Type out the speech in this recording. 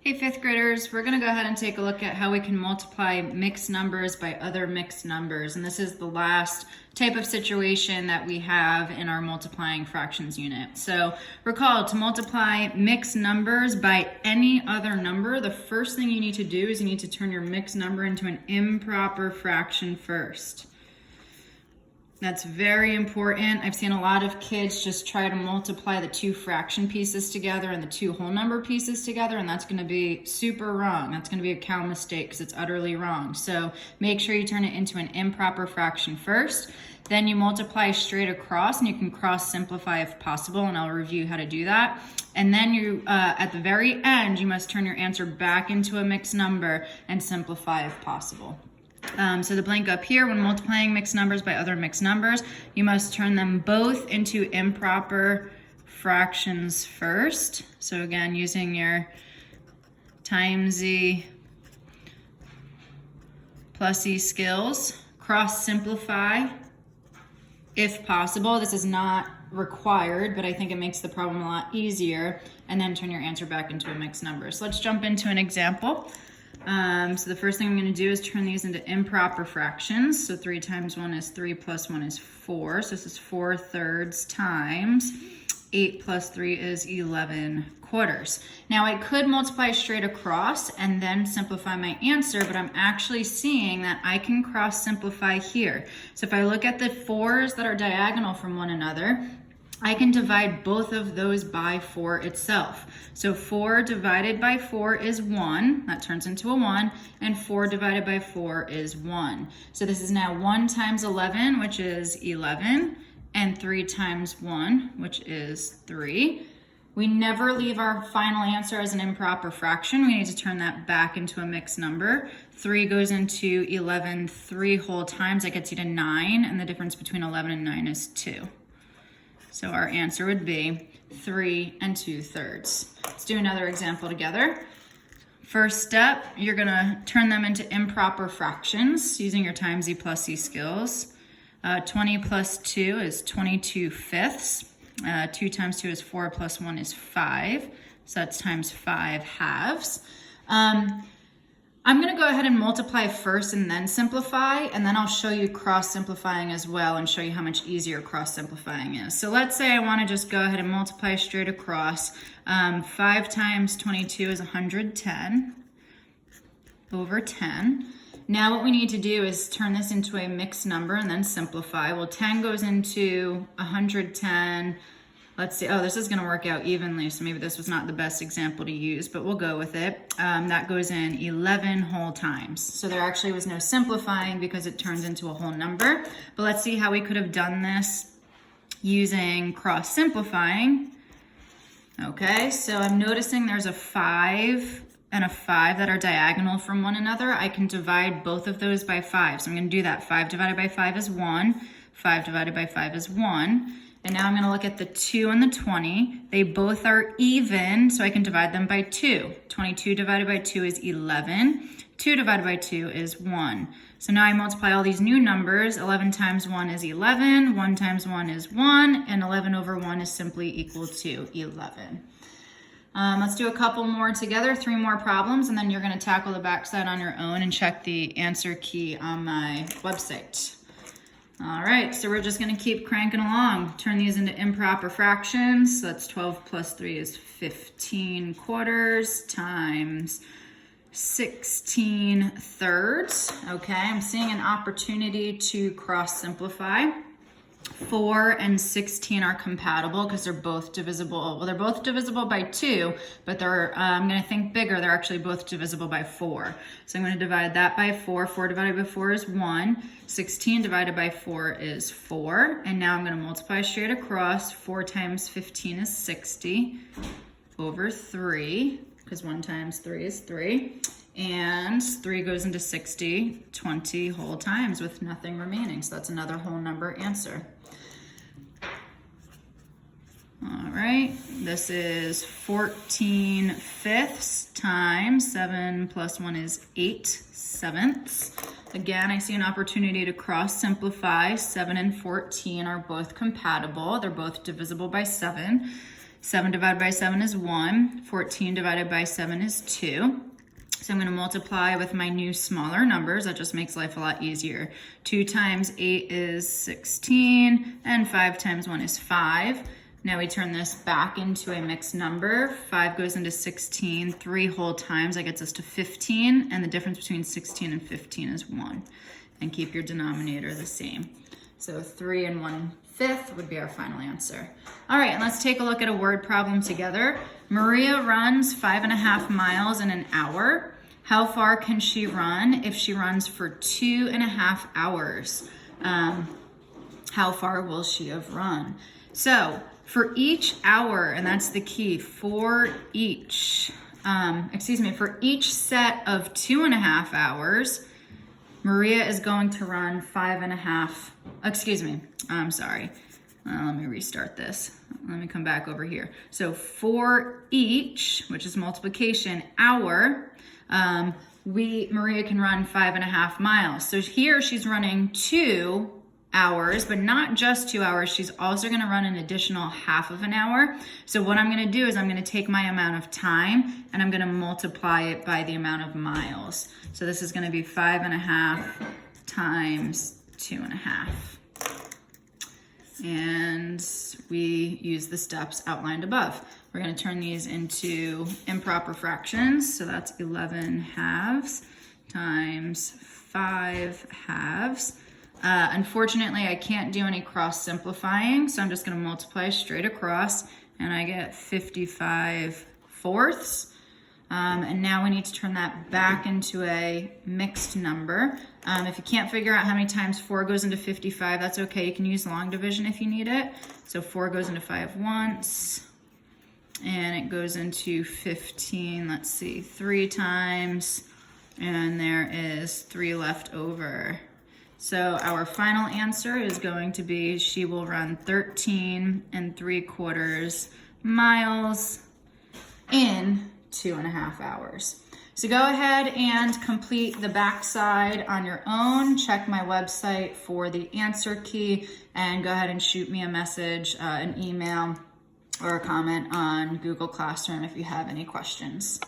Hey fifth graders, we're going to go ahead and take a look at how we can multiply mixed numbers by other mixed numbers. And this is the last type of situation that we have in our multiplying fractions unit. So recall, to multiply mixed numbers by any other number, the first thing you need to do is you need to turn your mixed number into an improper fraction first. That's very important. I've seen a lot of kids just try to multiply the two fraction pieces together and the two whole number pieces together, and that's going to be super wrong. That's going to be a cow mistake because it's utterly wrong. So make sure you turn it into an improper fraction first. Then you multiply straight across, and you can cross simplify if possible, and I'll review how to do that. And then you, at the very end, you must turn your answer back into a mixed number and simplify if possible. So the blank up here, when multiplying mixed numbers by other mixed numbers, you must turn them both into improper fractions first. So again, using your times Z plus E skills, cross simplify if possible. This is not required, but I think it makes the problem a lot easier, and then turn your answer back into a mixed number. So let's jump into an example. So the first thing I'm going to do is turn these into improper fractions. So 3 times 1 is 3 plus 1 is 4. So this is 4/3 times 8 plus 3 is 11/4. Now I could multiply straight across and then simplify my answer, but I'm actually seeing that I can cross simplify here. So if I look at the 4s that are diagonal from one another, I can divide both of those by 4 itself. So 4 divided by 4 is 1. That turns into a 1. And 4 divided by 4 is 1. So this is now 1 times 11, which is 11. And 3 times 1, which is 3. We never leave our final answer as an improper fraction. We need to turn that back into a mixed number. 3 goes into 11 3 whole times. That gets you to 9. And the difference between 11 and 9 is 2. So our answer would be 3 2/3. Let's do another example together. First step, you're gonna turn them into improper fractions using your times Z plus E skills. 20 plus 2 is 22/5. 2 times 2 is 4 plus 1 is 5. So that's times 5 halves. I'm going to go ahead and multiply first and then simplify, and then I'll show you cross simplifying as well and show you how much easier cross simplifying is. So let's say I want to just go ahead and multiply straight across. 5 times 22 is 110 over 10. Now what we need to do is turn this into a mixed number and then simplify. Well, 10 goes into 110. Let's see, oh, this is gonna work out evenly, so maybe this was not the best example to use, but we'll go with it. That goes in 11 whole times. So there actually was no simplifying because it turns into a whole number. But let's see how we could have done this using cross simplifying. Okay, so I'm noticing there's a 5 and a 5 that are diagonal from one another. I can divide both of those by 5. So I'm gonna do that. 5 divided by 5 is 1. 5 divided by 5 is 1. And now I'm going to look at the 2 and the 20. They both are even, so I can divide them by 2. 22 divided by 2 is 11. 2 divided by 2 is 1. So now I multiply all these new numbers. 11 times 1 is 11. 1 times 1 is 1. And 11 over 1 is simply equal to 11. Let's do a couple more together, 3 more problems, and then you're going to tackle the backside on your own and check the answer key on my website. All right, so we're just going to keep cranking along. Turn these into improper fractions. So that's 12 plus 3 is 15/4 times 16/3. Okay, I'm seeing an opportunity to cross simplify. 4 and 16 are compatible because they're both divisible. Well, they're both divisible by 2, but they're, I'm going to think bigger. They're actually both divisible by 4. So I'm going to divide that by 4. 4 divided by 4 is 1. 16 divided by 4 is 4. And now I'm going to multiply straight across. 4 times 15 is 60 over 3, because 1 times 3 is 3. And 3 goes into 60 20 whole times with nothing remaining. So that's another whole number answer. All right, this is 14/5 times 7 plus 1 is 8/7. Again, I see an opportunity to cross simplify. 7 and 14 are both compatible. They're both divisible by 7. 7 divided by 7 is 1. 14 divided by 7 is 2. So I'm going to multiply with my new smaller numbers. That just makes life a lot easier. 2 times 8 is 16, and 5 times 1 is 5. Now we turn this back into a mixed number. 5 goes into 16 3 whole times. That gets us to 15, and the difference between 16 and 15 is 1. And keep your denominator the same. So 3 1/5 would be our final answer. All right, and let's take a look at a word problem together. Maria runs 5.5 miles in an hour. How far can she run if she runs for 2.5 hours? How far will she have run? So for each hour, and that's the key, for each set of 2.5 hours, Maria is going to run 5.5, let me restart this. Let me come back over here. So for each, which is multiplication, hour, Maria can run 5.5 miles. So here she's running 2 hours, but not just 2 hours. She's also going to run an additional half of an hour. So what I'm going to do is I'm going to take my amount of time and I'm going to multiply it by the amount of miles. So this is going to be 5.5 times 2.5. And we use the steps outlined above. We're going to turn these into improper fractions. So that's 11 halves times 5 halves. Unfortunately, I can't do any cross simplifying, so I'm just going to multiply straight across, and I get 55 fourths. And now we need to turn that back into a mixed number. If you can't figure out how many times 4 goes into 55, that's okay. You can use long division if you need it. So 4 goes into 5 once, and it goes into 15, let's see, 3 times, and there is 3 left over. So our final answer is going to be she will run 13 3/4 miles in 2.5 hours. So go ahead and complete the backside on your own. Check my website for the answer key, and go ahead and shoot me a message, an email, or a comment on Google Classroom if you have any questions.